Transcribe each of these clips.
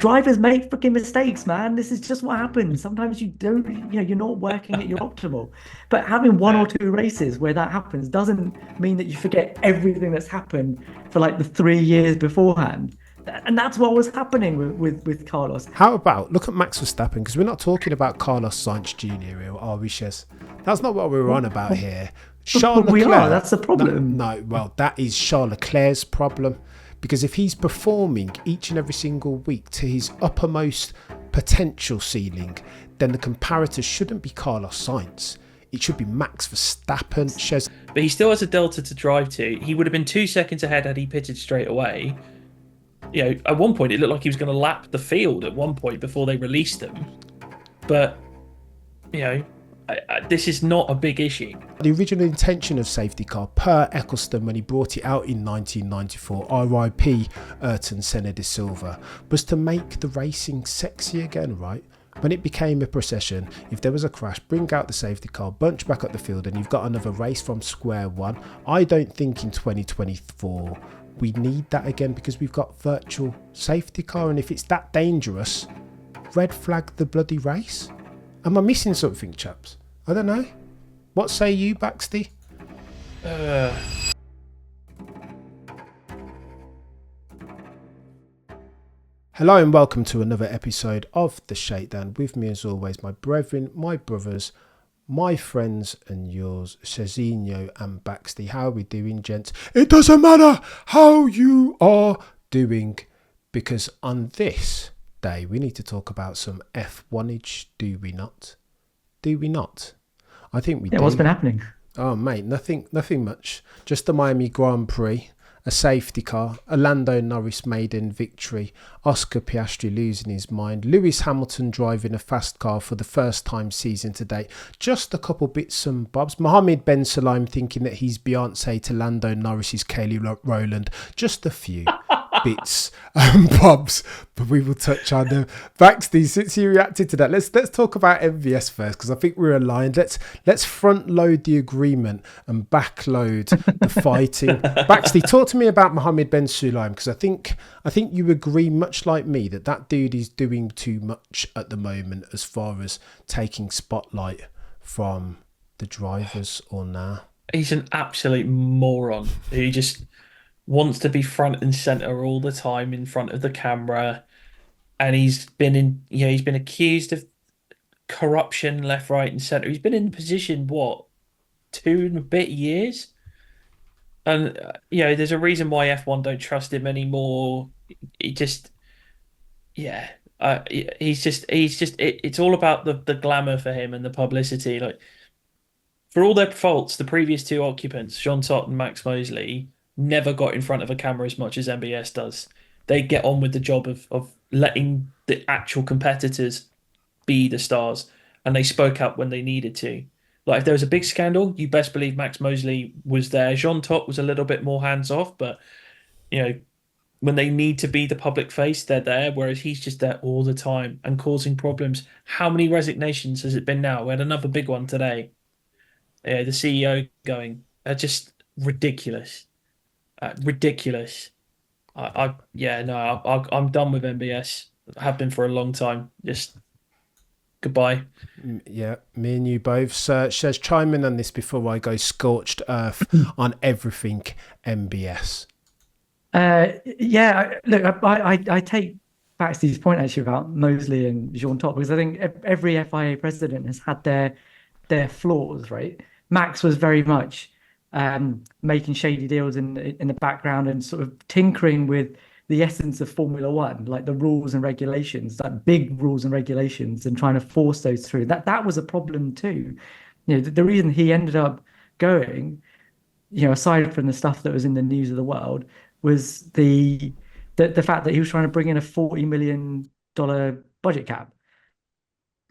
drivers make freaking mistakes, man. This is just what happens. Sometimes you don't, you're not working at your optimal. But having one or Yeah. two races where that happens doesn't mean that you forget everything that's happened for like the 3 years beforehand. And that's what was happening with Carlos. How about look at Max Verstappen? Because we're not talking about Carlos Sainz Jr. here, are we, Shez? That's not what we're on Well, about well, here. Charles but we are. Leclerc. That's the No, problem. no, well, that is Charles Leclerc's problem. Because if he's performing each and every single week to his uppermost potential ceiling, then the comparator shouldn't be Carlos Sainz. It should be Max Verstappen. Shez. But he still has a delta to drive to. He would have been 2 seconds ahead had he pitted straight away. At one point it looked like he was going to lap the field at one point before they released him. But you know, this is not a big issue. The original intention of safety car per Eccleston when he brought it out in 1994, RIP Ayrton Senna de Silva, was to make the racing sexy again, right? When it became a procession, if there was a crash, bring out the safety car, bunch back up the field, and you've got another race from square one. I don't think in 2024 we need that again, because we've got virtual safety car, and if it's that dangerous, red flag the bloody race. Am I missing something, chaps? I don't know. What say you, Baxty? Hello and welcome to another episode of The Shakedown. With me as always, my brethren, my brothers, my friends and yours, Cezinho and Baxty. How are we doing, gents? It doesn't matter how you are doing, because on this day we need to talk about some F1age, do we not? Do we not? I think we do. What's been happening? Oh, mate, nothing much. Just the Miami Grand Prix, a safety car, a Lando Norris maiden victory, Oscar Piastri losing his mind, Lewis Hamilton driving a fast car for the first time season to date, just a couple bits and bobs. Mohammed Ben Sulayem thinking that he's Beyonce to Lando Norris's Kelly Rowland, just a few bits and bobs, but we will touch on them. Baxty, since you reacted to that, let's talk about MVS first, because I think we're aligned. Let's front load the agreement and back load the fighting. Baxty, talk to me about Mohammed Ben Sulayem, because I think you agree much like me that dude is doing too much at the moment as far as taking spotlight from the drivers or now. He's an absolute moron who just wants to be front and center all the time in front of the camera, and he's been accused of corruption left, right, and center. He's been in the position 2 and a bit years, and there's a reason why F1 don't trust him anymore. He just, yeah, it's all about the glamour for him and the publicity. Like, for all their faults, the previous two occupants, Jean Todt and Max Mosley, never got in front of a camera as much as MBS does. They get on with the job of letting the actual competitors be the stars, and they spoke up when they needed to. Like, if there was a big scandal, you best believe Max Mosley was there. Jean Todt was a little bit more hands off, but when they need to be the public face, they're there, whereas he's just there all the time and causing problems. How many resignations has it been now? We had another big one today. The CEO going. Just ridiculous. Ridiculous. I'm done with MBS. I have been for a long time. Just goodbye. Yeah, me and you both. Says chime in on this before I go scorched earth on everything MBS. Look, I take Baxter's point actually about Mosley and Jean Todt, because I think every FIA president has had their flaws, right? Max was very much making shady deals in the background and sort of tinkering with the essence of Formula One, like the rules and regulations, like big rules and regulations, and trying to force those through. That was a problem too. The reason he ended up going, aside from the stuff that was in the news of the world, was the fact that he was trying to bring in a $40 million budget cap.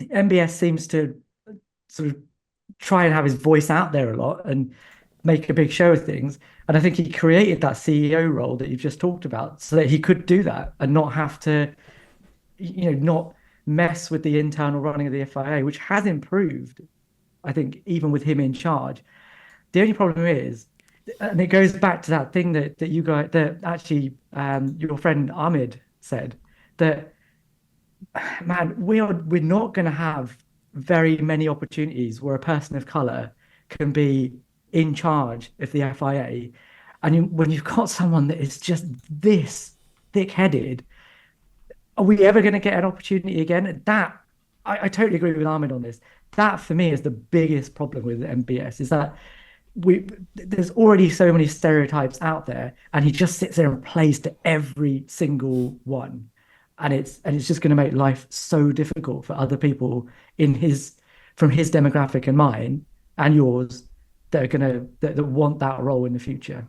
MBS seems to sort of try and have his voice out there a lot and make a big show of things. And I think he created that CEO role that you've just talked about so that he could do that and not have to, not mess with the internal running of the FIA, which has improved, I think, even with him in charge. The only problem is, and it goes back to that thing that you guys, that actually your friend Ahmed said, that Man, we're not going to have very many opportunities where a person of color can be in charge of the FIA. And when you've got someone that is just this thick-headed, are we ever going to get an opportunity again? I totally agree with Ahmed on this. That for me is the biggest problem with MBS is that there's already so many stereotypes out there, and he just sits there and plays to every single one. And it's just going to make life so difficult for other people in his from his demographic and mine and yours that are gonna that want that role in the future.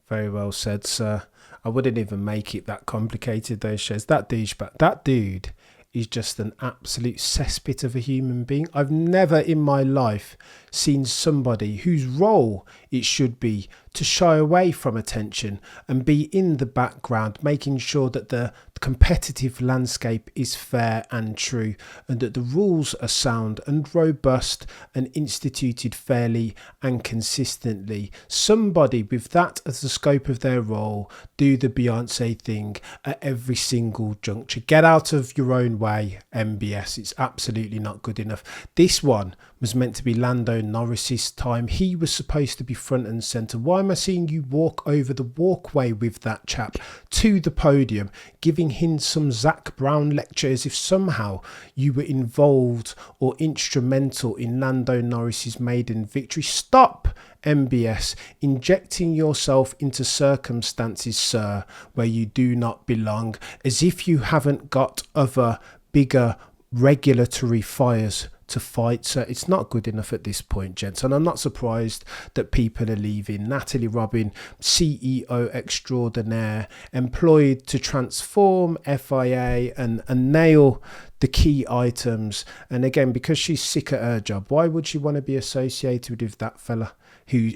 Very well said, sir. I wouldn't even make it that complicated, though, Shez. That douchebag, that dude is just an absolute cesspit of a human being. I've never in my life seen somebody whose role it should be to shy away from attention and be in the background, making sure that the competitive landscape is fair and true, and that the rules are sound and robust and instituted fairly and consistently. Somebody with that as the scope of their role do the Beyonce thing at every single juncture. Get out of your own way, MBS. It's absolutely not good enough. This one was meant to be Lando Norris's time. He was supposed to be front and centre. Why am I seeing you walk over the walkway with that chap to the podium, giving him some Zach Brown lecture as if somehow you were involved or instrumental in Lando Norris's maiden victory? Stop, MBS, injecting yourself into circumstances, sir, where you do not belong, as if you haven't got other bigger regulatory fires to fight. So it's not good enough at this point, gents, and I'm not surprised that people are leaving. Natalie Robin, CEO extraordinaire, employed to transform FIA and nail the key items, and again, because she's sick at her job, why would she want to be associated with that fella who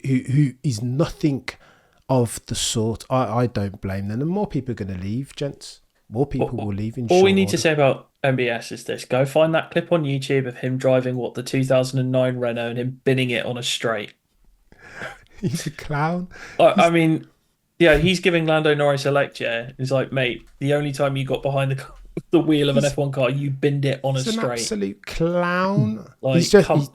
is nothing of the sort? I don't blame them, and more people are going to leave, gents. More people will leave in All short we need to order. say about MBS is this. Go find that clip on YouTube of him driving the 2009 Renault and him binning it on a straight. He's a clown. I mean, yeah, he's giving Lando Norris a lecture. He's like, mate, the only time you got behind the wheel of an F1 car, you binned it on a He's an straight. absolute clown. Like,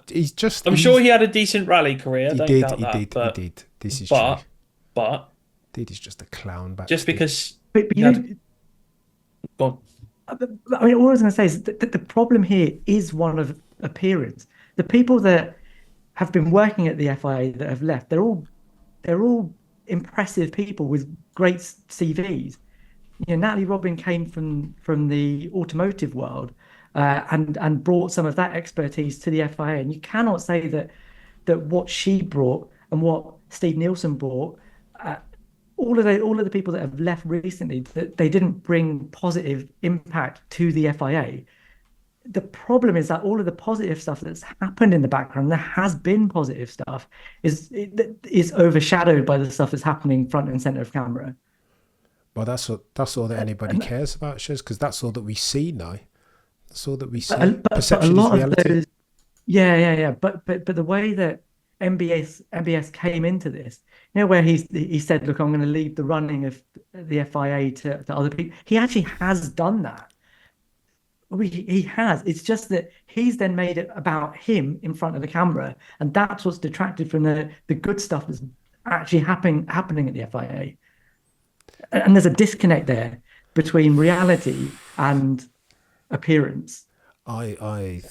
He's just. I'm sure he had a decent rally career. He Don't did. doubt He that. did. But, He did. This is but, true. but, Dude is just a clown. just because But he you had, know, go on. I mean, all I was going to say is that the problem here is one of appearance. The people that have been working at the FIA that have left, they're all impressive people with great CVs. You know, Natalie Robin came from the automotive world, and brought some of that expertise to the FIA. And you cannot say that what she brought and what Steve Nielsen brought, all of the people that have left recently, that they didn't bring positive impact to the FIA. The problem is that all of the positive stuff that's happened in the background, there has been positive stuff, is overshadowed by the stuff that's happening front and center of camera. Well, that's all that anybody cares about, Shez, because that's all that we see now. That's all that we see. But a Perception is lot of reality. those, yeah. But the way that MBS came into this, you know, where he said, "Look, I'm going to leave the running of the FIA to other people." He actually has done that. He has. It's just that he's then made it about him in front of the camera, and that's what's detracted from the good stuff that's actually happening at the FIA. And there's a disconnect there between reality and appearance. I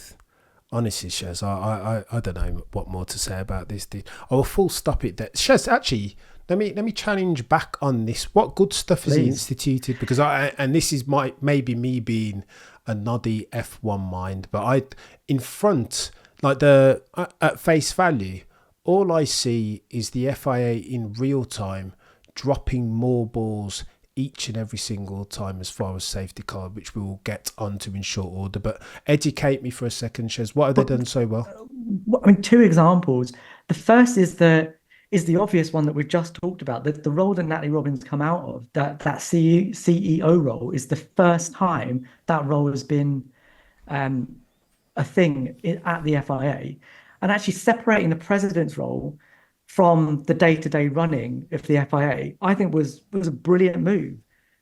honestly, Shez, I don't know what more to say about this. I will full stop it there. Shez, actually, let me challenge back on this. What good stuff has he Please. instituted? Because and this is maybe me being a noddy F1 mind, but in front, like at face value, all I see is the FIA in real time dropping more balls each and every single time as far as safety car, which we will get onto in short order. But educate me for a second, Shez. What have they done so well? I mean, two examples. The first is the obvious one that we've just talked about. The role that Natalie Robbins come out of, that CEO role, is the first time that role has been a thing at the FIA, and actually separating the president's role from the day-to-day running of the FIA, I think was a brilliant move,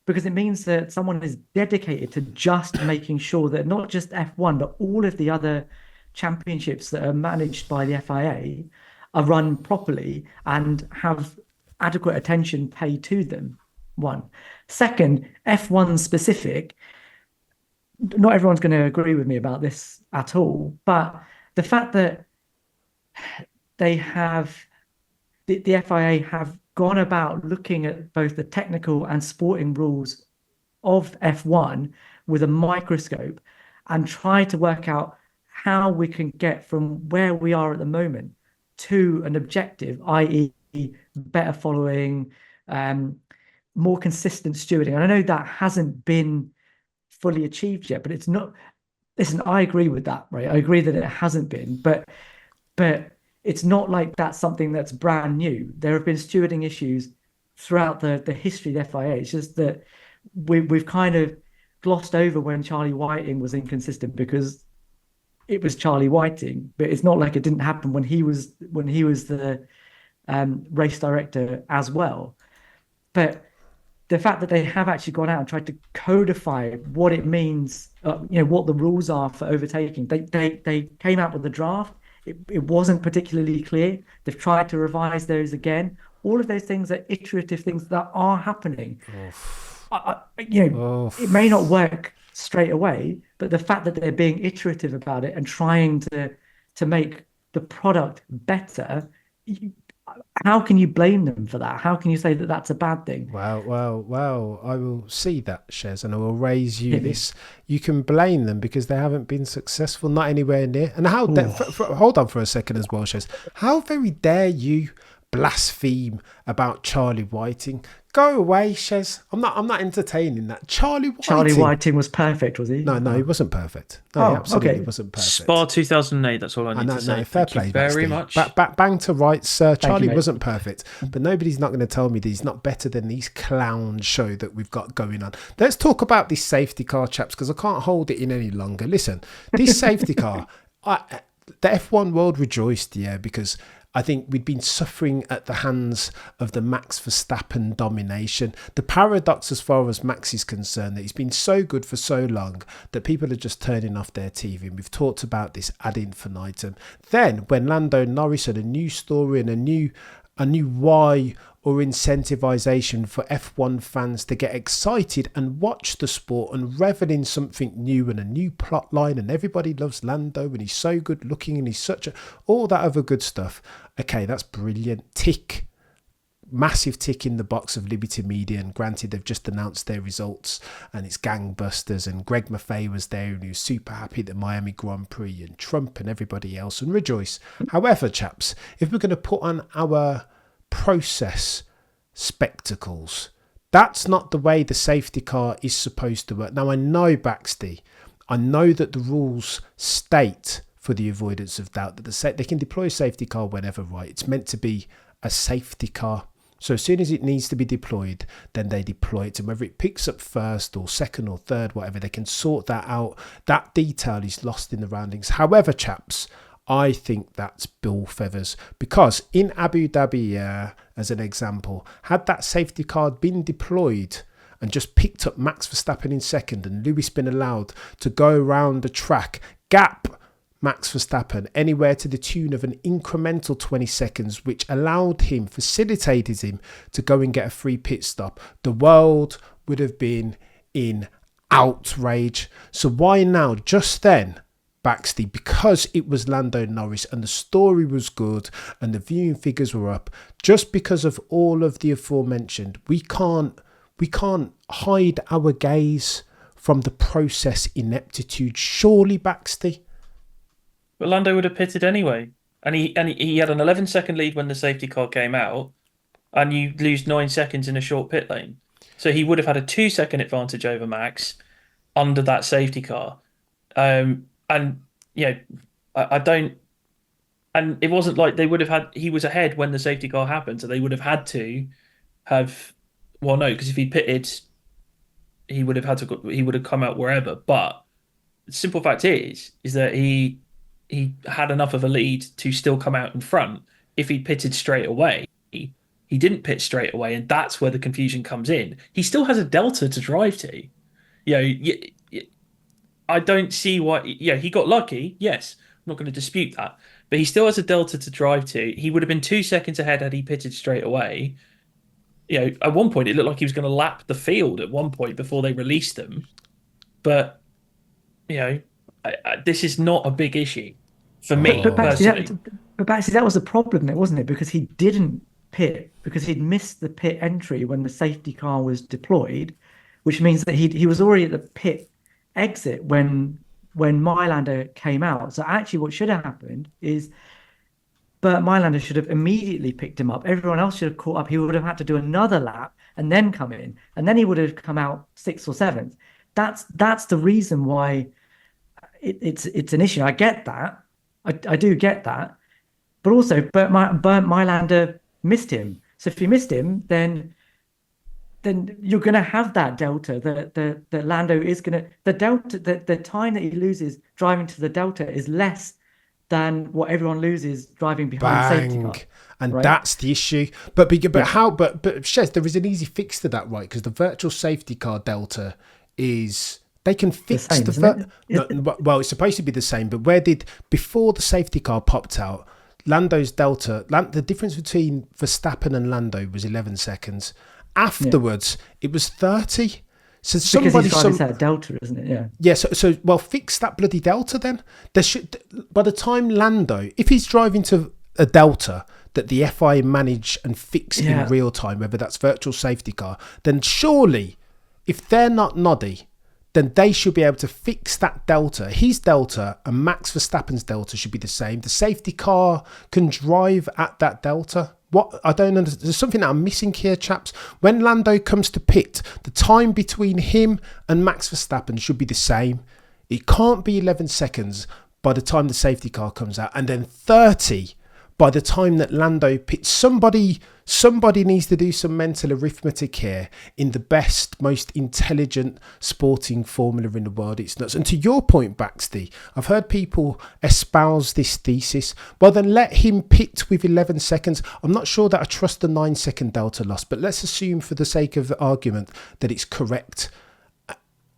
because it means that someone is dedicated to just making sure that not just F1, but all of the other championships that are managed by the FIA are run properly and have adequate attention paid to them. One. Second, F1 specific, not everyone's going to agree with me about this at all, but the fact that they have the FIA have gone about looking at both the technical and sporting rules of F1 with a microscope and try to work out how we can get from where we are at the moment to an objective, i.e., better following, more consistent stewarding. And I know that hasn't been fully achieved yet, but it's not. Listen, I agree with that, right? I agree that it hasn't been, but it's not like that's something that's brand new. There have been stewarding issues throughout the history of the FIA. It's just that we've kind of glossed over when Charlie Whiting was inconsistent because it was Charlie Whiting, but it's not like it didn't happen when he was the race director as well. But the fact that they have actually gone out and tried to codify what it means, what the rules are for overtaking. They came out with the draft. It wasn't particularly clear. They've tried to revise those again. All of those things are iterative things that are happening. It may not work straight away, but the fact that they're being iterative about it and trying to make the product better, how can you blame them for that? How can you say that that's a bad thing? Well, I will see that, Shez, and I will raise you this. You can blame them because they haven't been successful, not anywhere near. And hold on for a second as well, Shez. How very dare you blaspheme about Charlie Whiting? Go away, Shez. I'm not entertaining that. Charlie Whiting was perfect, was he? No, he wasn't perfect. No, he absolutely wasn't perfect. Spa 2008, that's all I need to say. No, fair play. Very much. Bang to rights, sir. Charlie wasn't perfect. But nobody's not going to tell me that he's not better than these clown show that we've got going on. Let's talk about this safety car, chaps, because I can't hold it in any longer. Listen, this safety car, the F1 world rejoiced, because I think we'd been suffering at the hands of the Max Verstappen domination. The paradox as far as Max is concerned, that he's been so good for so long that people are just turning off their TV. And we've talked about this ad infinitum. Then when Lando Norris had a new story and a new why or incentivization for F1 fans to get excited and watch the sport and revel in something new and a new plot line, and everybody loves Lando and he's so good looking and he's all that other good stuff. Okay, that's brilliant. Tick. Massive tick in the box of Liberty Media, and granted they've just announced their results and it's gangbusters, and Greg Maffei was there and he was super happy at the Miami Grand Prix, and Trump and everybody else, and rejoice. However, chaps, if we're going to put on our process spectacles, that's not the way the safety car is supposed to work. Now, I know, Baxty, I know that the rules state, for the avoidance of doubt, that they can deploy a safety car whenever, right? It's meant to be a safety car. So as soon as it needs to be deployed, then they deploy it. And whether it picks up first or second or third, whatever, they can sort that out. That detail is lost in the roundings. However, chaps, I think that's bill feathers, because in Abu Dhabi, as an example, had that safety car been deployed and just picked up Max Verstappen in second and Lewis been allowed to go around the track, gap Max Verstappen anywhere to the tune of an incremental 20 seconds, which facilitated him to go and get a free pit stop, the world would have been in outrage. So why now, just then, Baxty, because it was Lando Norris and the story was good and the viewing figures were up, just because of all of the aforementioned, we can't hide our gaze from the process ineptitude, surely, Baxty? But Lando would have pitted anyway. And he had an 11-second lead when the safety car came out, and you lose 9 seconds in a short pit lane. So he would have had a 2-second advantage over Max under that safety car. I don't... And it wasn't like they would have had... He was ahead when the safety car happened, so they would have had to have... Well, no, because if he pitted, he would have come out wherever. But the simple fact is that he had enough of a lead to still come out in front. If he pitted straight away, He didn't pit straight away, and that's where the confusion comes in. He still has a delta to drive to. I don't see why. Yeah, he got lucky. Yes, I'm not going to dispute that. But he still has a delta to drive to. He would have been 2 seconds ahead had he pitted straight away. At one point it looked like he was going to lap the field at one point before they released him. But this is not a big issue for me But personally. Baxi, that was the problem there, wasn't it? Because he didn't pit because he'd missed the pit entry when the safety car was deployed, which means that he was already at the pit exit when Mylander came out. So actually, what should have happened is Bert Mylander should have immediately picked him up. Everyone else should have caught up. He would have had to do another lap and then come in, and then he would have come out sixth or seventh. That's the reason why it's an issue. I get that. I do get that. But also, Bert Mylander missed him. So if you missed him, then you're going to have that delta. The Lando is going to the delta. The time that he loses driving to the delta is less than what everyone loses driving behind the safety car. And right? That's the issue. But Shez, there is an easy fix to that, right? Because the virtual safety car delta is they can fix well, it's supposed to be the same, but before the safety car popped out, Lando's delta, the difference between Verstappen and Lando was 11 seconds. Afterwards, it was 30. So because he's got that delta, isn't it? Yeah. Yeah. So fix that bloody delta then. There should, by the time Lando, if he's driving to a delta that the FIA manage and fix in real time, whether that's virtual safety car, then surely, if they're not noddy, then they should be able to fix that delta. His delta and Max Verstappen's delta should be the same. The safety car can drive at that delta. What I don't understand, there's something that I'm missing here, chaps. When Lando comes to pit, the time between him and Max Verstappen should be the same. It can't be 11 seconds by the time the safety car comes out, and then 30 by the time that Lando pits. Somebody needs to do some mental arithmetic here in the best, most intelligent sporting formula in the world. It's nuts. And to your point, Baxty, I've heard people espouse this thesis. Well, then let him pit with 11 seconds. I'm not sure that I trust the 9-second delta loss, but let's assume for the sake of the argument that it's correct.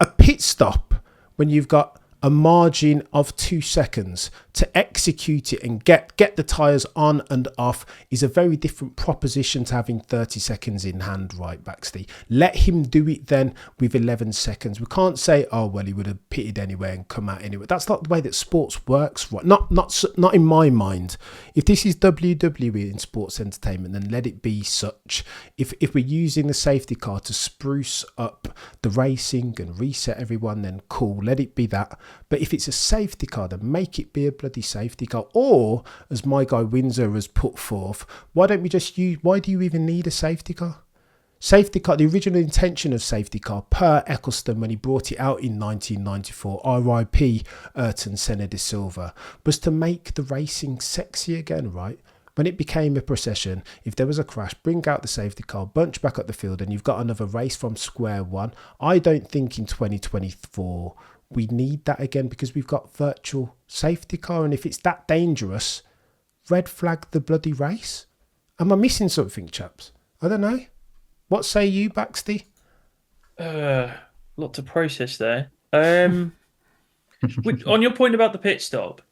A pit stop, when you've got a margin of 2 seconds to execute it and get the tyres on and off, is a very different proposition to having 30 seconds in hand, right, Baxty? Let him do it then with 11 seconds. We can't say, oh, well, he would have pitted anyway and come out anyway. That's not the way that sports works, right? Not in my mind. If this is WWE in sports entertainment, then let it be such. If we're using the safety car to spruce up the racing and reset everyone, then cool, let it be that. But if it's a safety car, then make it be a bloody safety car. Or, as my guy Windsor has put forth, why do you even need a safety car? Safety car, the original intention of safety car, per Eccleston when he brought it out in 1994, RIP Ayrton Senna de Silva, was to make the racing sexy again, right? When it became a procession, if there was a crash, bring out the safety car, bunch back up the field, and you've got another race from square one. I don't think in 2024 we need that again, because we've got virtual safety car, and if it's that dangerous, red flag the bloody race. Am I missing something, chaps? I don't know. What say you, Baxty? Lot to process there. On your point about the pit stop,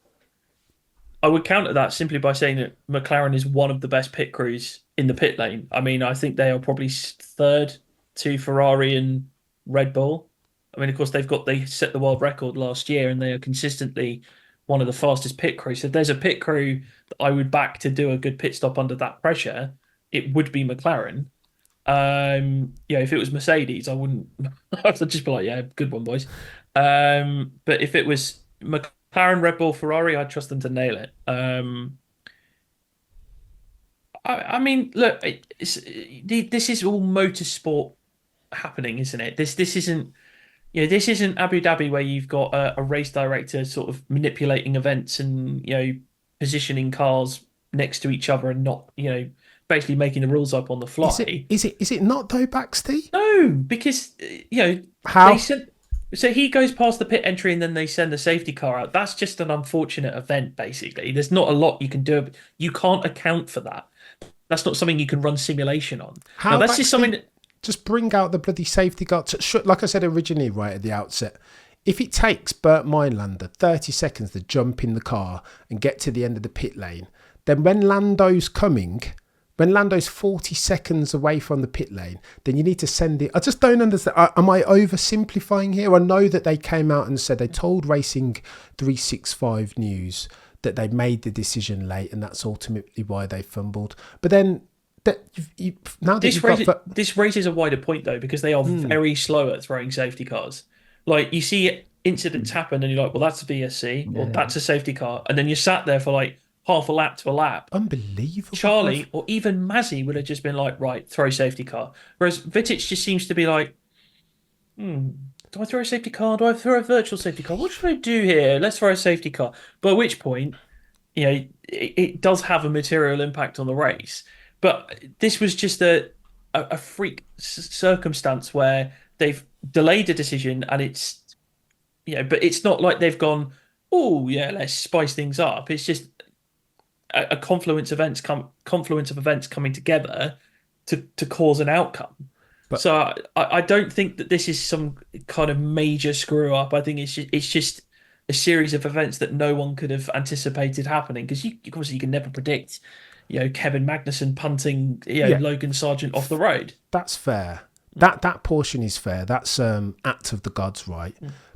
I would counter that simply by saying that McLaren is one of the best pit crews in the pit lane. I mean, I think they are probably third to Ferrari and Red Bull. I mean, of course, they set the world record last year, and they are consistently one of the fastest pit crews. So if there's a pit crew that I would back to do a good pit stop under that pressure, it would be McLaren. If it was Mercedes, I wouldn't. I'd just be like, yeah, good one, boys. But if it was McLaren, Red Bull, Ferrari, I'd trust them to nail it. I mean, look, this is all motorsport happening, isn't it? This isn't. This isn't Abu Dhabi where you've got a race director sort of manipulating events and positioning cars next to each other and not basically making the rules up on the fly. Is it not though, Baxty? No, because how? So he goes past the pit entry and then they send the safety car out. That's just an unfortunate event, basically. There's not a lot you can do. You can't account for that. That's not something you can run simulation on. Now How that's just something Baxter that, just bring out the bloody safety car. Like I said originally, right at the outset, if it takes Bert Mailander 30 seconds to jump in the car and get to the end of the pit lane, then when Lando's 40 seconds away from the pit lane, then you need to send it. I just don't understand. Am I oversimplifying here? I know that they came out and said they told Racing 365 News that they made the decision late, and that's ultimately why they fumbled. But then now that this raises a wider point though, because they are very slow at throwing safety cars. Like you see incidents happen, and you're like, well, that's a VSC or that's a safety car, and then you're sat there for like half a lap to a lap. Unbelievable. Charlie or even Mazzy would have just been like, right, throw safety car. Whereas Vitic just seems to be like, do I throw a safety car? Do I throw a virtual safety car? What should I do here? Let's throw a safety car. By which point, it does have a material impact on the race. But this was just a freak circumstance where they've delayed a decision, and but it's not like they've gone, oh yeah, let's spice things up. It's just a confluence of events coming together to cause an outcome. So I don't think that this is some kind of major screw up. I think it's just a series of events that no one could have anticipated happening, because obviously you can never predict, Kevin Magnussen punting, Logan Sargent off the road. That's fair. That portion is fair. That's act of the gods, right?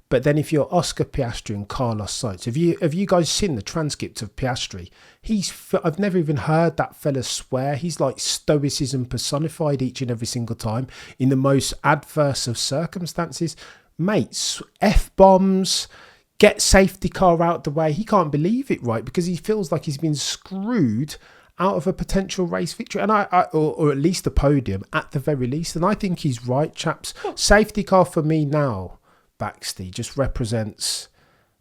But then if you're Oscar Piastri and Carlos Sainz, have you guys seen the transcript of Piastri? I've never even heard that fella swear. He's like stoicism personified each and every single time in the most adverse of circumstances. Mates, F-bombs, get safety car out the way. He can't believe it, right? Because he feels like he's been screwed out of a potential race victory, and or at least a podium at the very least. And I think he's right, chaps. Safety car for me now, Baxter, just represents,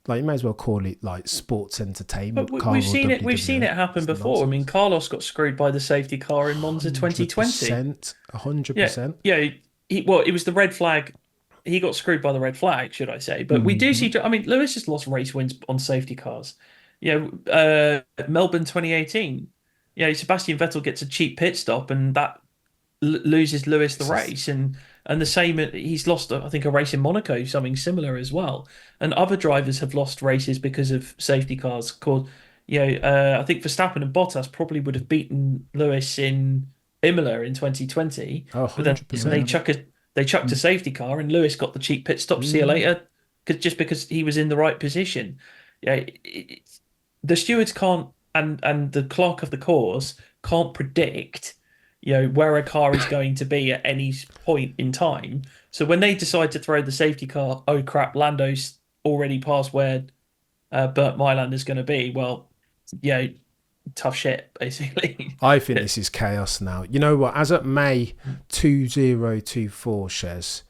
like, you may as well call it like sports entertainment. But we've seen it. We've seen it happen before. Nonsense. I mean, Carlos got screwed by the safety car in Monza 2020. 100%. Yeah. It was the red flag. He got screwed by the red flag, should I say? But we do see. I mean, Lewis has lost race wins on safety cars. Melbourne 2018. Sebastian Vettel gets a cheap pit stop, and that loses Lewis the race, and the same, he's lost, I think, a race in Monaco, something similar as well. And other drivers have lost races because of safety cars. I think Verstappen and Bottas probably would have beaten Lewis in Imola in 2020. Oh, but then they chucked a safety car, and Lewis got the cheap pit stop. See you later, just because he was in the right position. The stewards can't, and the clerk of the course can't predict where a car is going to be at any point in time. So when they decide to throw the safety car, oh crap, Lando's already past where Bert Mailander's going to be. Well, tough shit, basically. I think this is chaos now. You know what? As at May 2024, Shez,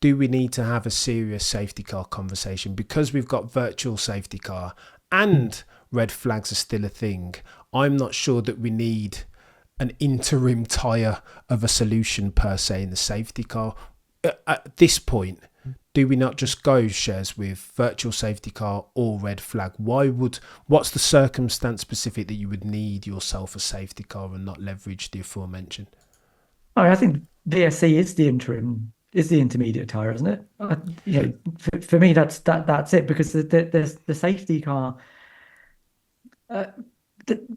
do we need to have a serious safety car conversation? Because we've got virtual safety car and red flags are still a thing. I'm not sure that we need an interim tyre of a solution per se in the safety car. At this point, do we not just go shares with virtual safety car or red flag? What's the circumstance specific that you would need yourself a safety car and not leverage the aforementioned? I think VSC is the intermediate tyre, isn't it? For me, that's it, because the safety car.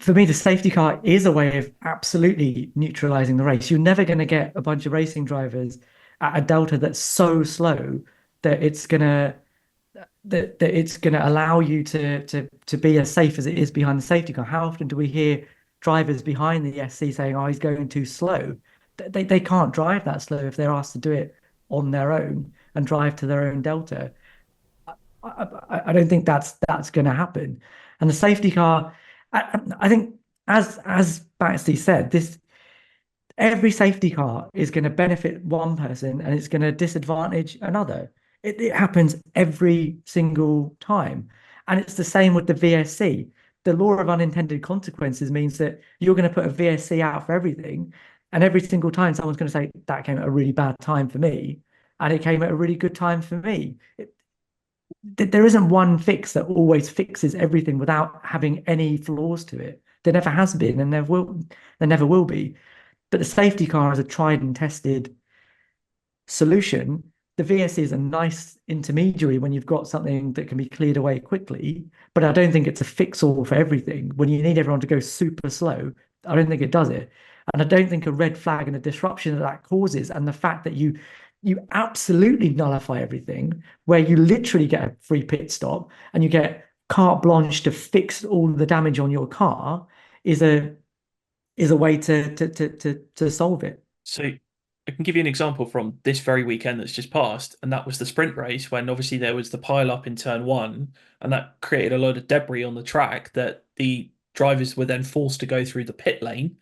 For me, the safety car is a way of absolutely neutralizing the race. You're never going to get a bunch of racing drivers at a delta that's so slow that it's gonna allow you to be as safe as it is behind the safety car. How often do we hear drivers behind the SC saying, "Oh, he's going too slow"? They can't drive that slow if they're asked to do it on their own and drive to their own delta. I don't think that's going to happen. And the safety car, I think, as Baxley said, every safety car is going to benefit one person and it's going to disadvantage another. It happens every single time. And it's the same with the VSC. The law of unintended consequences means that you're going to put a VSC out for everything. And every single time someone's going to say, that came at a really bad time for me. And it came at a really good time for me. There isn't one fix that always fixes everything without having any flaws to it. There never has been, and there never will be. But the safety car is a tried and tested solution. The VSC is a nice intermediary when you've got something that can be cleared away quickly, but I don't think it's a fix-all for everything. When you need everyone to go super slow, I don't think it does it. And I don't think a red flag and the disruption that causes, and the fact that you absolutely nullify everything, where you literally get a free pit stop and you get carte blanche to fix all the damage on your car, is a way to solve it. So I can give you an example from this very weekend that's just passed, and that was the sprint race when obviously there was the pile up in turn one, and that created a load of debris on the track that the drivers were then forced to go through the pit lane.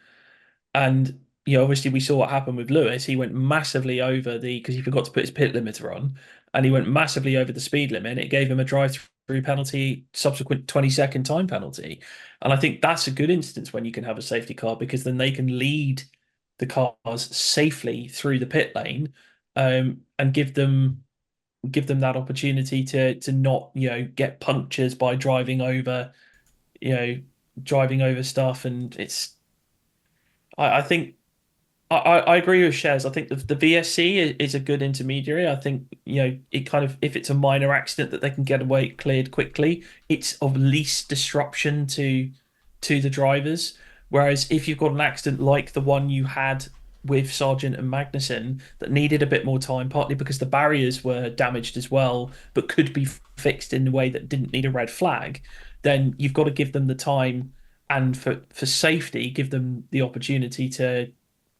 And obviously we saw what happened with Lewis. He went massively over because he forgot to put his pit limiter on, and he went massively over the speed limit. It gave him a drive-through penalty, subsequent 20-second time penalty. And I think that's a good instance when you can have a safety car, because then they can lead the cars safely through the pit lane, and give them that opportunity to not get punctures by driving over stuff. And I think I agree with Shez. I think the VSC is a good intermediary. I think it kind of, if it's a minor accident that they can get away cleared quickly, it's of least disruption to the drivers. Whereas if you've got an accident like the one you had with Sargent and Magnussen that needed a bit more time, partly because the barriers were damaged as well, but could be fixed in a way that didn't need a red flag, then you've got to give them the time, and for safety, give them the opportunity to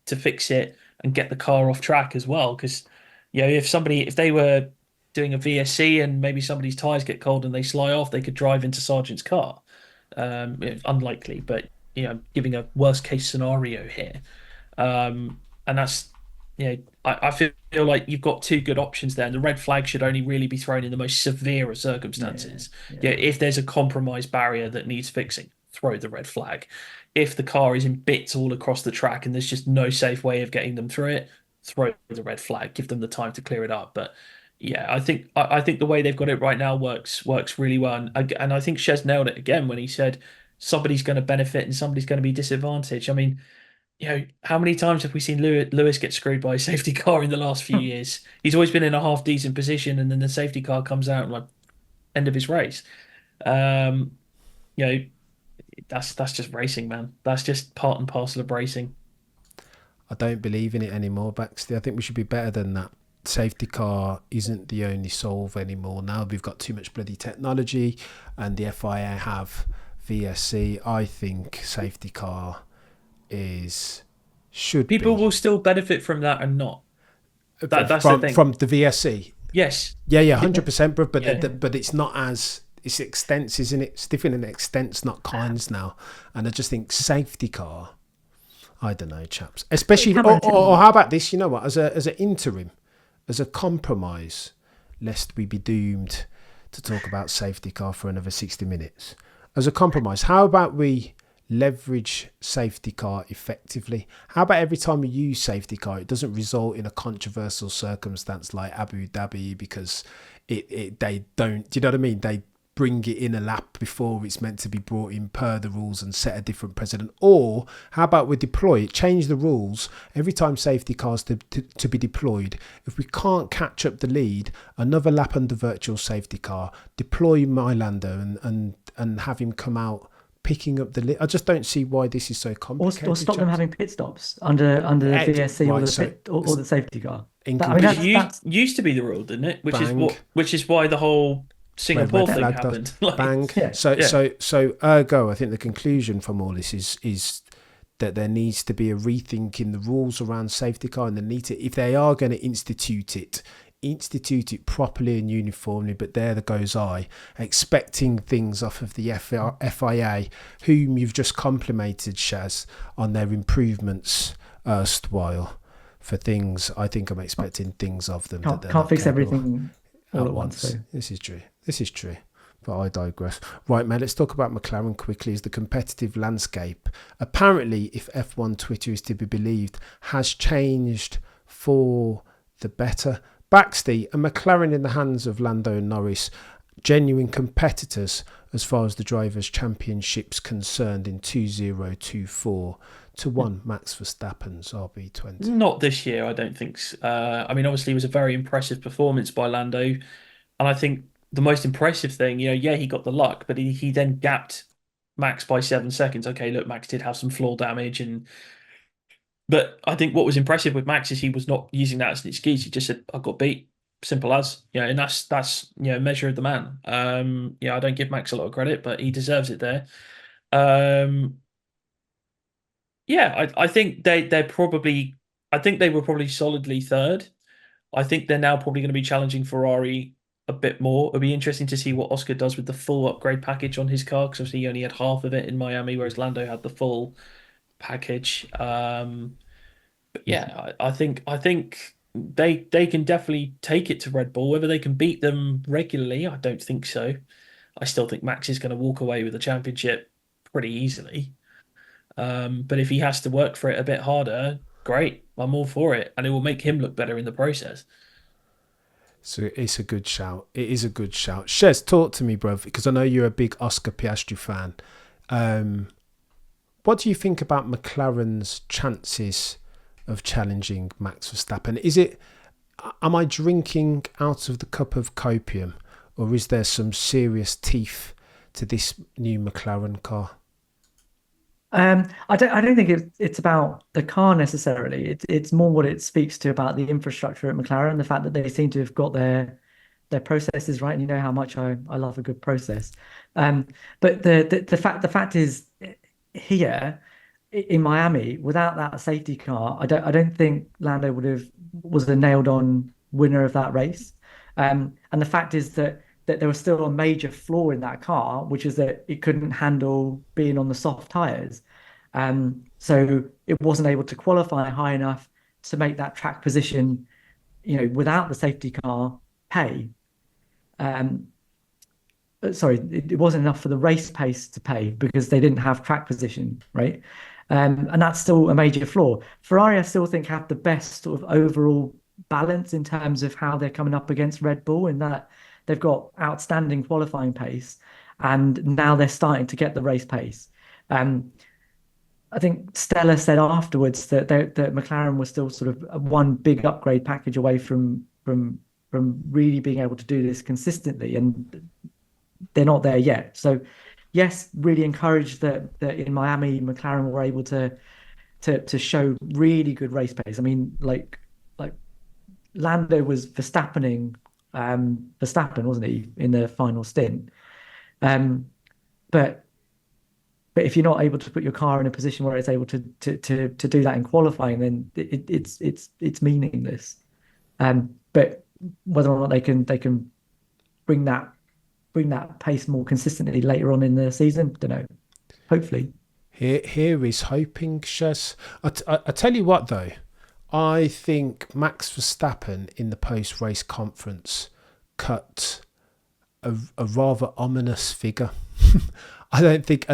fix it and get the car off track as well. Because if they were doing a VSC and maybe somebody's tires get cold and they slide off, they could drive into Sargent's car. Unlikely, but giving a worst case scenario here, and that's I feel like you've got two good options there, and the red flag should only really be thrown in the most severe of circumstances. If there's a compromised barrier that needs fixing, throw the red flag. If the car is in bits all across the track and there's just no safe way of getting them through it, throw the red flag. Give them the time to clear it up. But I think the way they've got it right now works really well. And I think Shez nailed it again when he said somebody's going to benefit and somebody's going to be disadvantaged. I mean, how many times have we seen Lewis get screwed by a safety car in the last few years? He's always been in a half decent position, and then the safety car comes out and like end of his race. That's just racing, man. That's just part and parcel of racing. I don't believe in it anymore, Baxter. I think we should be better than that. Safety car isn't the only solve anymore. Now we've got too much bloody technology, and the FIA have VSC. I think safety car should people be. Will still benefit from that and not. That's from, the thing. From the VSC. Yes. Yeah, 100%, bro. But it's not as. It's extents, isn't it? It's different in extents, not kinds now. And I just think safety car, I don't know, chaps. Especially, or how about this? You know what? As an interim, as a compromise, lest we be doomed to talk about safety car for another 60 minutes. As a compromise, how about we leverage safety car effectively? How about every time we use safety car, it doesn't result in a controversial circumstance like Abu Dhabi, because they don't, do you know what I mean? They bring it in a lap before it's meant to be brought in per the rules and set a different precedent. Or how about we deploy it, change the rules every time safety cars to be deployed. If we can't catch up the lead, another lap under virtual safety car, deploy Lando and have him come out picking up the lead. I just don't see why this is so complicated. Or stop them having pit stops under the VSC or the safety car. That used to be the rule, didn't it? Which is why the whole Singapore thing happened. Bang. Yeah. So ergo, I think the conclusion from all this is that there needs to be a rethink in the rules around safety car, and if they are going to institute it properly and uniformly. But there goes I, expecting things off of the FIA, whom you've just complimented, Shaz, on their improvements erstwhile for things. I think I'm expecting things of them. Can't fix everything all at once. So. This is true. But I digress. Right, man, let's talk about McLaren quickly. As the competitive landscape, apparently, if F1 Twitter is to be believed, has changed for the better. Baxty, a McLaren in the hands of Lando Norris genuine competitors as far as the Drivers' Championship's concerned in 2024 to one Max Verstappen's RB20? Not this year, I don't think. I mean, obviously, it was a very impressive performance by Lando, and I think the most impressive thing, yeah, he got the luck, but he then gapped Max by 7 seconds. Okay, look, Max did have some floor damage, but I think what was impressive with Max is he was not using that as an excuse. He just said, "I got beat." Simple as, and that's measure of the man. I don't give Max a lot of credit, but he deserves it there. Um, yeah, I think I think they were probably solidly third. I think they're now probably going to be challenging Ferrari a bit more. It'll be interesting to see what Oscar does with the full upgrade package on his car, because obviously he only had half of it in Miami, whereas Lando had the full package. But yeah, I think they can definitely take it to Red Bull. Whether they can beat them regularly, I don't think so. I still think Max is going to walk away with the championship pretty easily. But if he has to work for it a bit harder, great. I'm all for it. And it will make him look better in the process. So it's a good shout. It is a good shout. Shez, talk to me, bruv, because I know you're a big Oscar Piastri fan. What do you think about McLaren's chances of challenging Max Verstappen? Am I drinking out of the cup of copium, or is there some serious teeth to this new McLaren car? I don't think it's about the car necessarily. It's more what it speaks to about the infrastructure at McLaren, the fact that they seem to have got their processes right, and you know how much I love a good process. But the fact is, here in Miami, without that safety car, I don't think Lando was a nailed on winner of that race. And the fact is that there was still a major flaw in that car, which is that it couldn't handle being on the soft tires. So it wasn't able to qualify high enough to make that track position, without the safety car pay. Sorry, it wasn't enough for the race pace to pay because they didn't have track position, right? And that's still a major flaw. Ferrari, I still think, have the best sort of overall balance in terms of how they're coming up against Red Bull, in that they've got outstanding qualifying pace, and now they're starting to get the race pace. I think Stella said afterwards that McLaren was still sort of one big upgrade package away from really being able to do this consistently, and they're not there yet. So, yes, really encouraged that in Miami McLaren were able to show really good race pace. I mean, like Lando was Verstappen, wasn't he, in the final stint? But if you're not able to put your car in a position where it's able to do that in qualifying, then it's meaningless. But whether or not they can bring that pace more consistently later on in the season, don't know. Hopefully. Here is hoping, Shez. I tell you what, though, I think Max Verstappen in the post-race conference cut a rather ominous figure. I don't think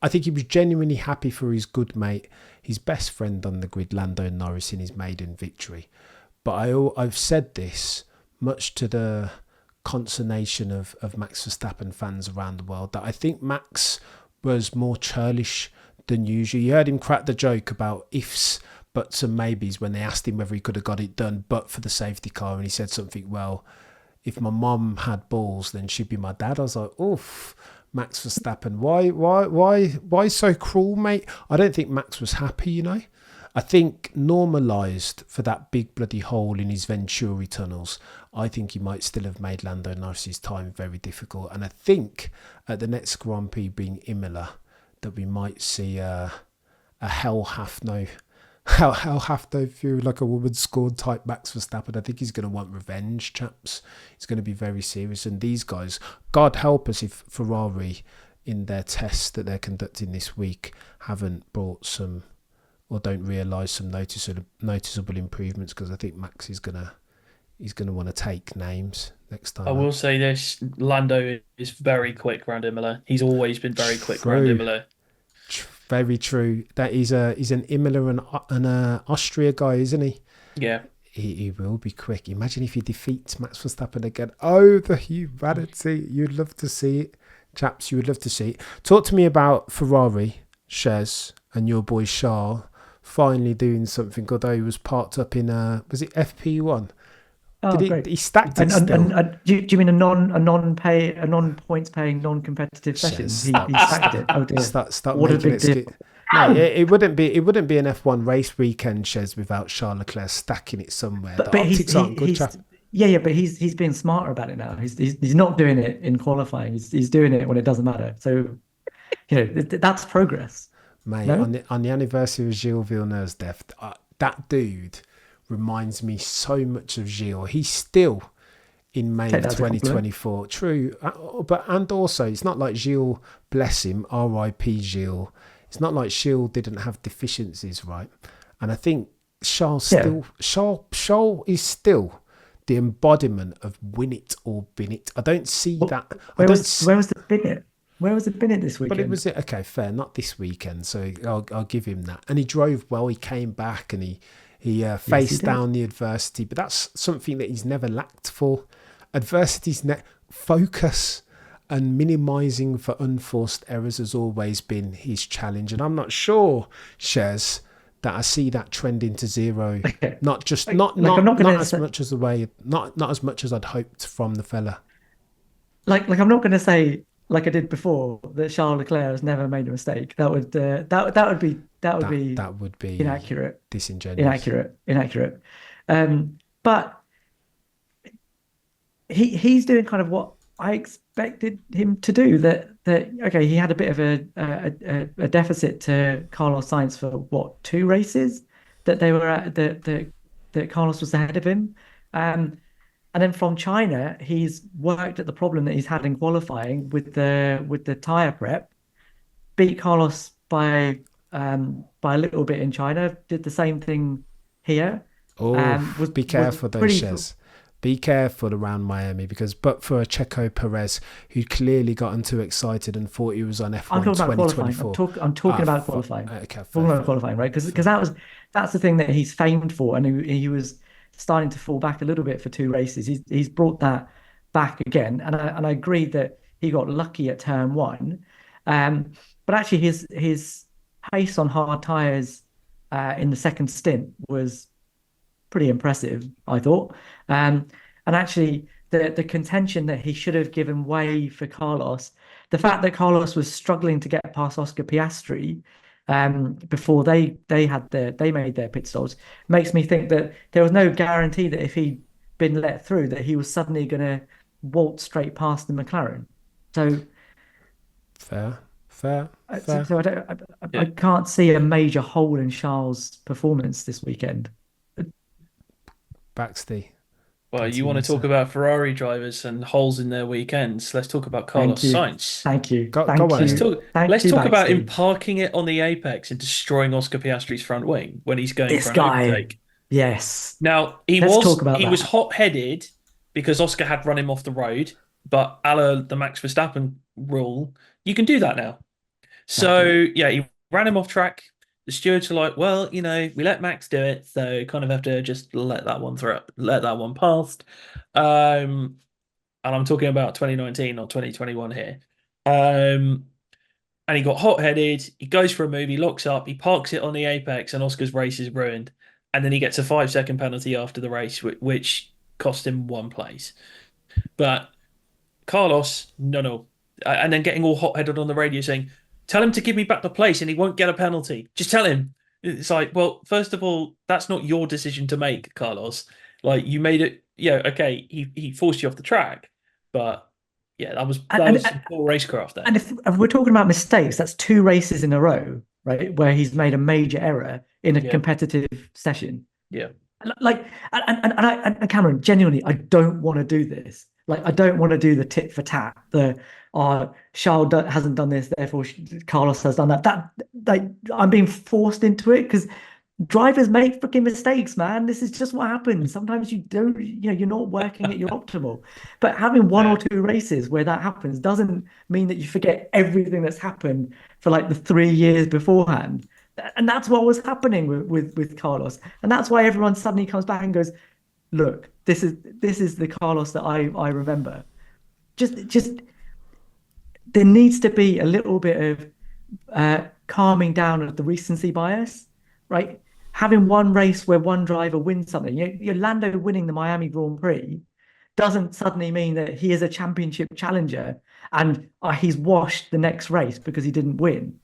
I think he was genuinely happy for his good mate, his best friend on the grid, Lando Norris, in his maiden victory. But I've said this much to the consternation of Max Verstappen fans around the world, that I think Max was more churlish than usual. You heard him crack the joke about ifs, buts and maybes when they asked him whether he could have got it done but for the safety car, and he said something, well, if my mum had balls, then she'd be my dad. I was like, oof, Max Verstappen, why so cruel, mate? I don't think Max was happy, I think normalised for that big bloody hole in his Venturi tunnels, I think he might still have made Lando Norris's time very difficult. And I think at the next Grand Prix being Imola, that we might see a hell hath no fury like a woman scorned type Max Verstappen. I think he's going to want revenge, chaps. He's going to be very serious. And these guys, God help us if Ferrari, in their tests that they're conducting this week, haven't brought some, or don't realise some noticeable improvements, because I think Max is going to want to take names next time. I will say this, Lando is very quick around Imola. He's always been very quick around Imola. Very true. That he's an Imola and Austria guy, isn't he? Yeah. He will be quick. Imagine if he defeats Max Verstappen again. Oh, the humanity. You'd love to see it. Chaps, you would love to see it. Talk to me about Ferrari, Shez, and your boy Charles finally doing something, although he was parked up in, was it FP1? Oh, Did great. he stacked it still? Do you mean a non-points paying non-competitive session? Shez, He stacked it. Oh dear. Stop What a making big deal. it. No, it wouldn't be an F1 race weekend, Shez, without Charles Leclerc stacking it somewhere. The optics aren't good, chap. Yeah, but he's being smarter about it now. He's not doing it in qualifying. He's doing it when it doesn't matter. So, that's progress. Mate, No? on the anniversary of Gilles Villeneuve's death, that dude reminds me so much of Gilles. He's still in May Take of that as a compliment. 2024. True, and also it's not like Gilles, bless him, R.I.P. Gilles. It's not like Gilles didn't have deficiencies, right? And I think Charles is still the embodiment of win it or bin it. I don't see that. Where was the Bennett? Where was the Bennett this weekend? But it was okay, fair, not this weekend. So I'll give him that. And he drove well. He came back and he faced down the adversity. But that's something that he's never lacked for. Adversity's focus and minimising for unforced errors has always been his challenge. And I'm not sure, Shez, that I see that trending to zero. Okay. Not as much as I'd hoped from the fella. Like I'm not going to say, like I did before, that Charles Leclerc has never made a mistake. That would be inaccurate, disingenuous, inaccurate. But he's doing kind of what I expected him to do. That okay, he had a bit of a deficit to Carlos Sainz for what, 2 races that they were at, that Carlos was ahead of him. And then from China, he's worked at the problem that he's had in qualifying with the tire prep, beat Carlos by a little bit in China, did the same thing here. Be careful though, Shez. Be careful around Miami, but for a Checo Perez who clearly gotten too excited and thought he was on F1 2024. I'm talking about qualifying. Okay, talking about qualifying, right? Because that's the thing that he's famed for, and he was starting to fall back a little bit for 2 races. He's brought that back again, and I agree that he got lucky at turn 1, but actually his pace on hard tires in the second stint was pretty impressive, I thought. And actually the contention that he should have given way for Carlos, the fact that Carlos was struggling to get past Oscar Piastri before they made their pit stops, makes me think that there was no guarantee that if he'd been let through that he was suddenly going to waltz straight past the McLaren. So fair. So I can't see a major hole in Charles' performance this weekend. Baxty. Well, you want to talk about Ferrari drivers and holes in their weekends? Let's talk about Carlos Sainz. Thank you. Go on. Let's talk about him parking it on the apex and destroying Oscar Piastri's front wing when he's going for an overtake. Yes. Now he was hot-headed because Oscar had run him off the road, but a la the Max Verstappen rule, you can do that now. So yeah, he ran him off track. The stewards are like, well, we let Max do it, so kind of have to just let that one past. And I'm talking about 2019 or 2021 here. And he got hot-headed. He goes for a move. He locks up. He parks it on the apex, and Oscar's race is ruined. And then he gets a 5-second penalty after the race, which cost him 1 place. But Carlos, no. And then getting all hot-headed on the radio saying, tell him to give me back the place and he won't get a penalty. Just tell him. It's like, well, first of all, that's not your decision to make, Carlos. Like, you made it, okay, he forced you off the track. But, yeah, that was poor racecraft there. And if we're talking about mistakes, that's 2 races in a row, right, where he's made a major error in a competitive session. Yeah. Like, and Cameron, genuinely, I don't want to do this. Like, I don't want to do the tit for tat, Charles hasn't done this, therefore Carlos has done that. I'm being forced into it because drivers make freaking mistakes, man. This is just what happens. Sometimes you don't, you're not working at your optimal. But having 1 or 2 races where that happens doesn't mean that you forget everything that's happened for like the 3 years beforehand. And that's what was happening with Carlos. And that's why everyone suddenly comes back and goes, look, this is the Carlos that I remember. Just there needs to be a little bit of calming down of the recency bias, right? Having one race where one driver wins something, Lando winning the Miami Grand Prix doesn't suddenly mean that he is a championship challenger and he's washed the next race because he didn't win.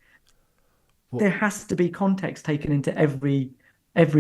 There has to be context taken into every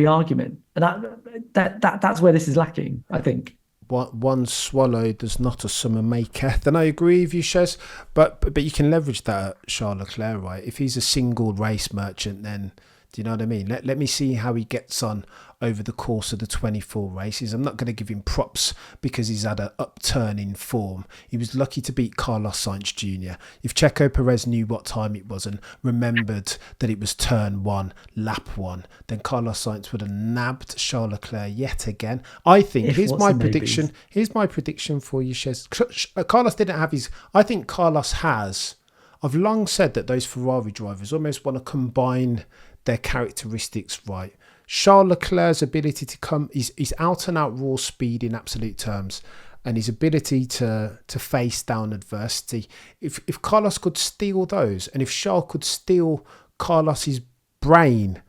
argument, and that's where this is lacking, I think. One swallow does not a summer maketh, and I agree with you, Shez. But you can leverage that at Charles Leclerc, right? If he's a single race merchant, then do you know what I mean? Let me see how he gets on over the course of the 24 races. I'm not going to give him props because he's had an upturn in form. He was lucky to beat Carlos Sainz Jr. If Checo Perez knew what time it was and remembered that it was turn 1, lap 1, then Carlos Sainz would have nabbed Charles Leclerc yet again. I think, here's my prediction. Here's my prediction for you, Shez. Carlos didn't have his... I think Carlos has... I've long said that those Ferrari drivers almost want to combine their characteristics, right? Charles Leclerc's ability to come, he's out and out raw speed in absolute terms, and his ability to face down adversity. If Carlos could steal those, and if Charles could steal Carlos's brain,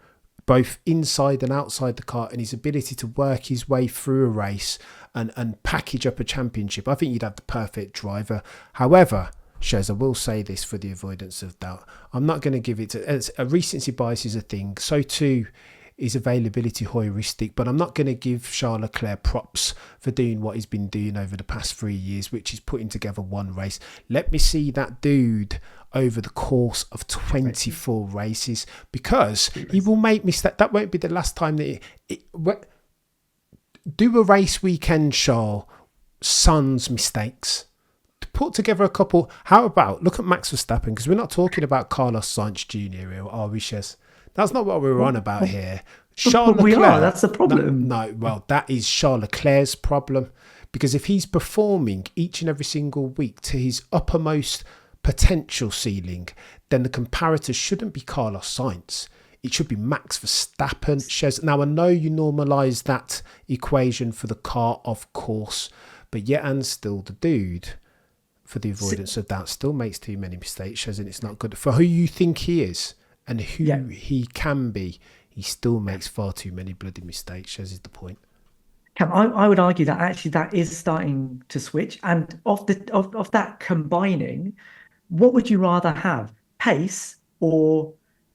both inside and outside the car, and his ability to work his way through a race and package up a championship, I think you'd have the perfect driver. However, Shez, I will say this for the avoidance of doubt. I'm not going to give it a recency bias is a thing. So too is availability heuristic, but I'm not going to give Charles Leclerc props for doing what he's been doing over the past 3 years, which is putting together one race. Let me see that dude over the course of 24 races, because he will make mistakes. That won't be the last time that do a race weekend, Charles, sans mistakes. Put together a couple. How about look at Max Verstappen, because we're not talking about Carlos Sainz Jr. here, are we, Shez? That's not what we're on about here. Charles Leclerc, we are. That's the problem. No, well, that is Charles Leclerc's problem, because if he's performing each and every single week to his uppermost potential ceiling, then the comparator shouldn't be Carlos Sainz. It should be Max Verstappen. Shez. Now, I know you normalise that equation for the car, of course, but yet and still the dude, for the avoidance of doubt, still makes too many mistakes, Shez, and it's not good. For who you think he is and who he can be, he still makes far too many bloody mistakes, Shez, is the point. Cam, I would argue that actually that is starting to switch. And of that combining, what would you rather have? Pace or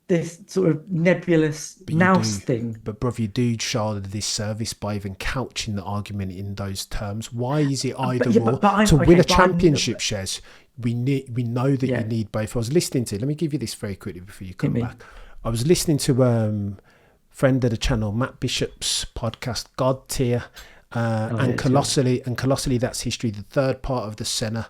this sort of nebulous nous thing? But bruv, you do Charles a disservice by even couching the argument in those terms. Why is it either or? To win a championship, Shez, we know that you need both. I was listening to, let me give you this very quickly before you come back. I was listening to friend of the channel, Matt Bishop's podcast, God Tier, and Colossally That's History, the third part of the Senna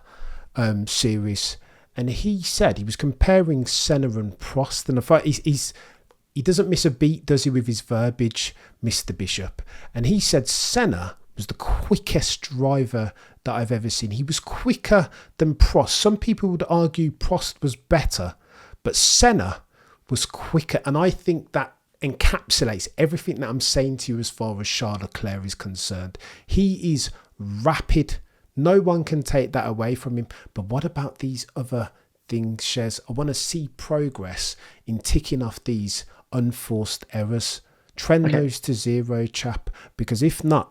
series. And he said he was comparing Senna and Prost, and I thought he doesn't miss a beat, does he, with his verbiage, Mr. Bishop? And he said Senna was the quickest driver that I've ever seen. He was quicker than Prost. Some people would argue Prost was better, but Senna was quicker. And I think that encapsulates everything that I'm saying to you as far as Charles Leclerc is concerned. He is rapid. No one can take that away from him. But what about these other things, Shez? I want to see progress in ticking off these unforced errors. Trend those to zero, chap, because if not,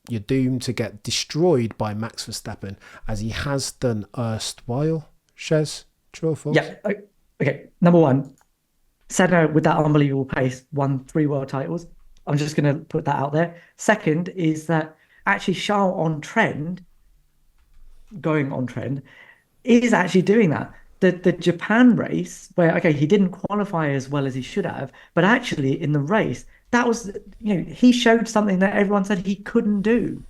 you're doomed to get destroyed by Max Verstappen, as he has done erstwhile. Shez, true or false? Yeah. Okay. Number one, Senna with that unbelievable pace won 3 world titles. I'm just going to put that out there. Second is that actually Charles going on trend, is actually doing that. The Japan race, where he didn't qualify as well as he should have, but actually in the race, that was, he showed something that everyone said he couldn't do.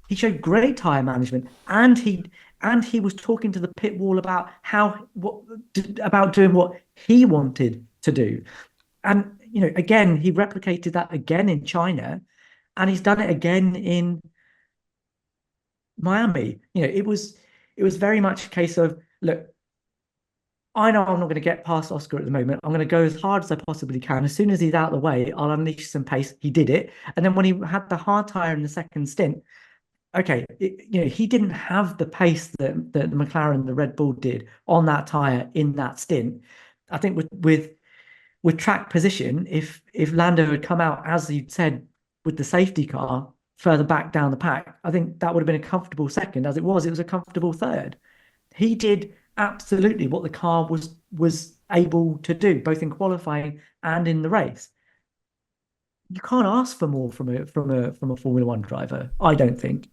He showed great tire management, and he was talking to the pit wall about about doing what he wanted to do. And again, he replicated that again in China, and he's done it again in Miami. It was very much a case of, look, I know I'm not going to get past Oscar at the moment. I'm going to go as hard as I possibly can. As soon as he's out of the way, I'll unleash some pace. He did it. And then when he had the hard tire in the second stint, okay, he didn't have the pace that the McLaren, the Red Bull did on that tire in that stint. I think with track position, if Lando had come out, as you said, with the safety car further back down the pack, I think that would have been a comfortable second. As it was a comfortable third. He did absolutely what the car was able to do, both in qualifying and in the race. You can't ask for more from a Formula One driver, I don't think.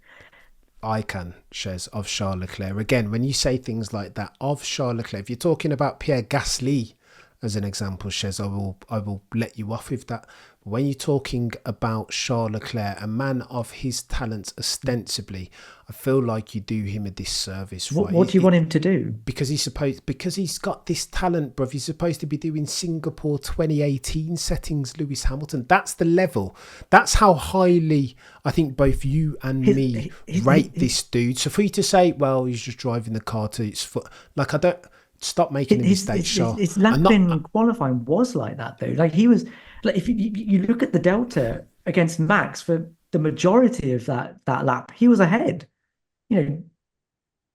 I can, Shez, of Charles Leclerc. Again, when you say things like that of Charles Leclerc, if you're talking about Pierre Gasly as an example, Shez, I will let you off with that. But when you're talking about Charles Leclerc, a man of his talents ostensibly, I feel like you do him a disservice. Right? What do you want him to do? Because he's got this talent, bruv. He's supposed to be doing Singapore 2018 settings, Lewis Hamilton. That's the level. That's how highly I think both you and me rate this dude. So for you to say, well, he's just driving the car to its foot, like, I don't. Stop making the mistakes, Charles. His lap in qualifying was like that, though. Like, he was, like, if you look at the delta against Max for the majority of that lap, he was ahead, in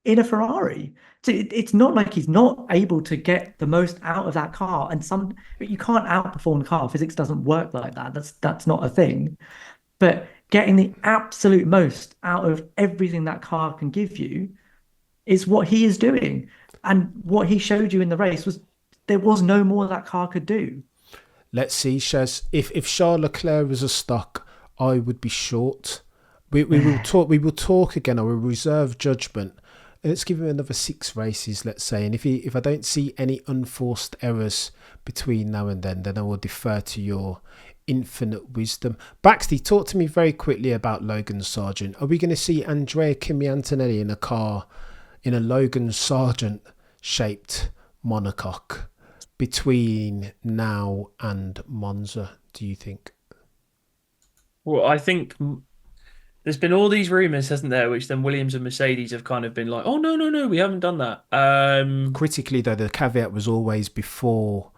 a Ferrari. So it's not like he's not able to get the most out of that car. And you can't outperform the car. Physics doesn't work like that. That's not a thing. But getting the absolute most out of everything that car can give you is what he is doing. And what he showed you in the race was there was no more that car could do. Let's see, Shez. If Charles Leclerc was a stock, I would be short. We will talk. We will talk again. I will reserve judgment. Let's give him another 6 races, let's say. And if I don't see any unforced errors between now and then I will defer to your infinite wisdom. Baxter, talk to me very quickly about Logan Sargent. Are we going to see Andrea Kimi Antonelli in a car, in a Logan Sargent shaped monocoque between now and Monza, do you think? Well, I think there's been all these rumours, hasn't there, which then Williams and Mercedes have kind of been like, oh, no, we haven't done that. Critically, though, the caveat was always before,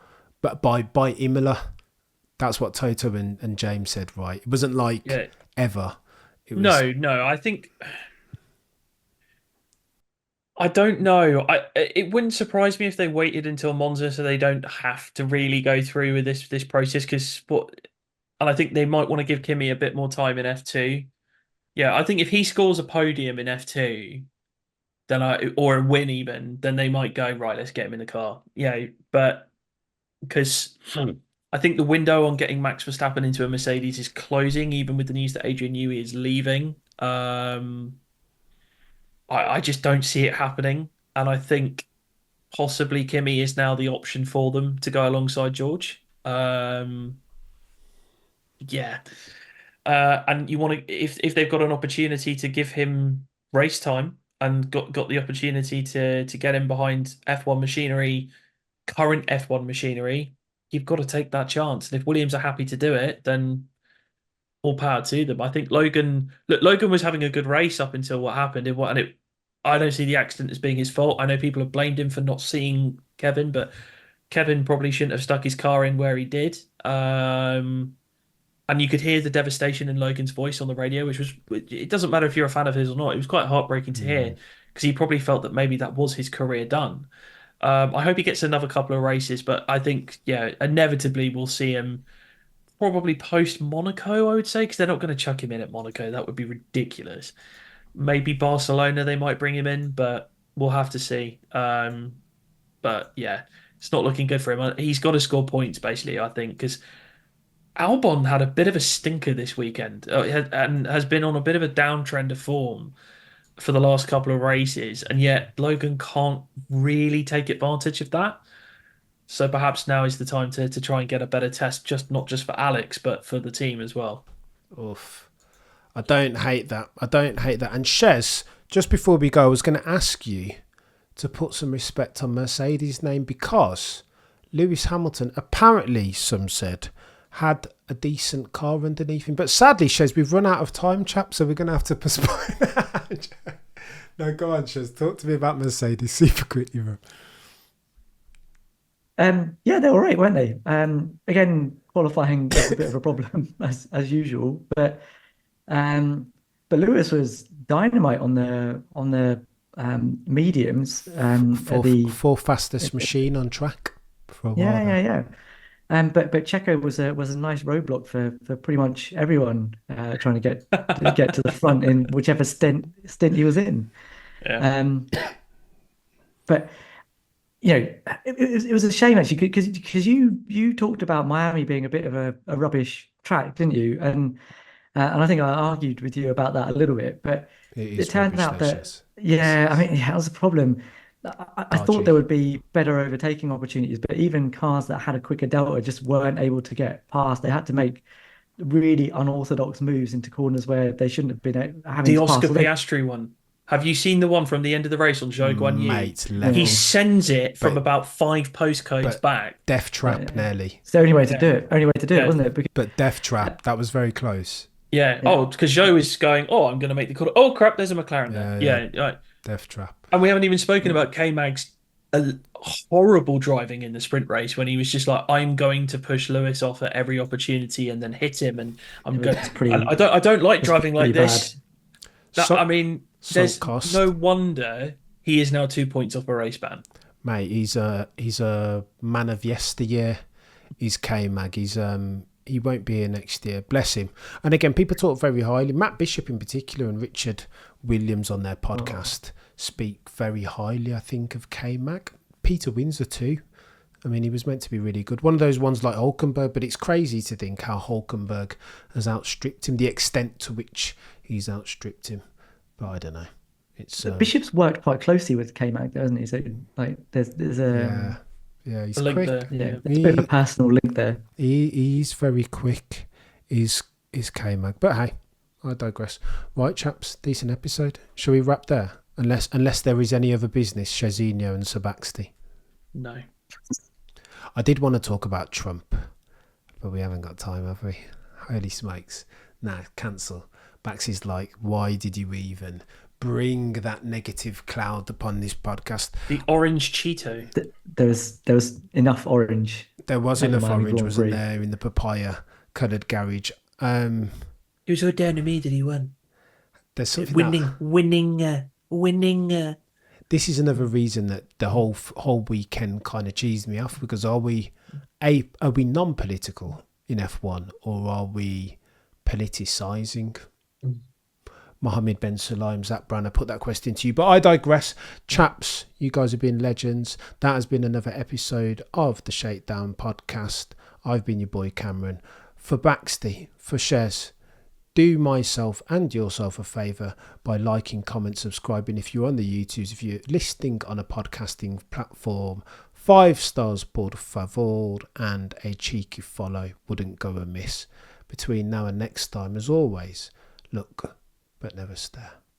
but by Imola. That's what Toto and James said, right? It wasn't like ever. It was... No, I think... I don't know. It wouldn't surprise me if they waited until Monza so they don't have to really go through with this process, and I think they might want to give Kimi a bit more time in F2. Yeah, I think if he scores a podium in F2, or a win even, then they might go, right, let's get him in the car. Yeah, but because I think the window on getting Max Verstappen into a Mercedes is closing, even with the news that Adrian Newey is leaving. I just don't see it happening. And I think possibly Kimi is now the option for them to go alongside George. And you want to, if they've got an opportunity to give him race time and got the opportunity to get him behind F1 machinery, current F1 machinery, you've got to take that chance. And if Williams are happy to do it, then all power to them. I think Logan was having a good race up until what happened. I don't see the accident as being his fault. I know people have blamed him for not seeing Kevin, but Kevin probably shouldn't have stuck his car in where he did. And you could hear the devastation in Logan's voice on the radio, it doesn't matter if you're a fan of his or not. It was quite heartbreaking to hear because he probably felt that maybe that was his career done. I hope he gets another couple of races, but I think, inevitably we'll see him probably post Monaco, I would say, because they're not going to chuck him in at Monaco. That would be ridiculous. Maybe Barcelona, they might bring him in, but we'll have to see. But yeah, it's not looking good for him. He's got to score points, basically, I think, because Albon had a bit of a stinker this weekend and has been on a bit of a downtrend of form for the last couple of races, and yet Logan can't really take advantage of that. So perhaps now is the time to try and get a better test, not just for Alex, but for the team as well. Oof. I don't hate that. And Shez, just before we go, I was going to ask you to put some respect on Mercedes' name because Lewis Hamilton, apparently, some said, had a decent car underneath him. But sadly, Shez, we've run out of time, chap, so we're going to have to postpone that. No, go on, Shez. Talk to me about Mercedes super quickly, bro. Yeah, they were all right, weren't they? Again, qualifying was a bit of a problem as usual, um, but Lewis was dynamite on the mediums at the Fourth fastest machine on track for a while yeah, there. yeah, yeah. But Checo was a nice roadblock for pretty much everyone trying to get to the front in whichever stint he was in. Yeah. Um, but it was a shame actually because you talked about Miami being a bit of a rubbish track, didn't you? And I think I argued with you about that a little bit, but It it is turned rubbish, out though, that Shez. yeah, I mean yeah, that was a problem. I thought Dodgy. there would be better overtaking opportunities, but even cars that had a quicker delta just weren't able to get past. They had to make really unorthodox moves into corners where they shouldn't have been having The to pass. Oscar So they, Piastri one. Have you seen the one from the end of the race on Zhou Guan Yu? Mate, He yeah, levels. sends it from But about 5 postcodes but back. Death yeah, Trap nearly. it's the only way to do Yeah. it. Only way to do it, Yeah. wasn't it? Because But Death Trap, that was very close. Yeah. yeah, Oh, because Zhou is going, oh, I'm going to make the call. Oh, crap, there's a McLaren there. Yeah, yeah. Yeah. Right. Death Trap. And we haven't even spoken about K-Mag's horrible driving in the sprint race when he was just like, I'm going to push Lewis off at every opportunity and then hit him. And I'm going, it's and pretty I don't like driving pretty like bad. this. That, So, I mean, sunk there's cost. no wonder he is now 2 points off a race ban. Mate, he's a man of yesteryear. He's K-Mag. He won't be here next year. Bless him. And again, people talk very highly. Matt Bishop in particular and Richard Williams on their podcast speak very highly, I think, of K-Mag. Peter Windsor too. I mean, he was meant to be really good. One of those ones like Hulkenberg, but it's crazy to think how Hulkenberg has outstripped him, the extent to which he's outstripped him. But I don't know. It's Bishop's worked quite closely with K-Mag, hasn't he? So like there's he's A link quick. there. yeah, there's a bit of a personal link there. He's very quick. Is K-Mag. But hey, I digress. Right, chaps, decent episode. Shall we wrap there? Unless there is any other business, Chezinho and Sabaxty. No. I did want to talk about Trump, but we haven't got time, have we? Holy smokes. Nah, cancel. Baxy's like, why did you even bring that negative cloud upon this podcast? The orange Cheeto. There was enough orange. There was at the enough Miami orange, Grand wasn't Prix. there, in the papaya coloured garage. It was all down to me that he won. There's something Winning. this is another reason that the whole weekend kind of cheesed me off, because are we non-political in F1 or are we politicising? Mohammed Ben Sulayem, Zach Branner, put that question to you, but I digress. Chaps, you guys have been legends. That has been another episode of the Shakedown podcast. I've been your boy Cameron. For Baxty, for Shez, do myself and yourself a favour by liking, comment, subscribing if you're on the YouTubes. If you're listening on a podcasting platform, 5 stars por favor, and a cheeky follow wouldn't go amiss. Between now and next time, as always, look but never stare.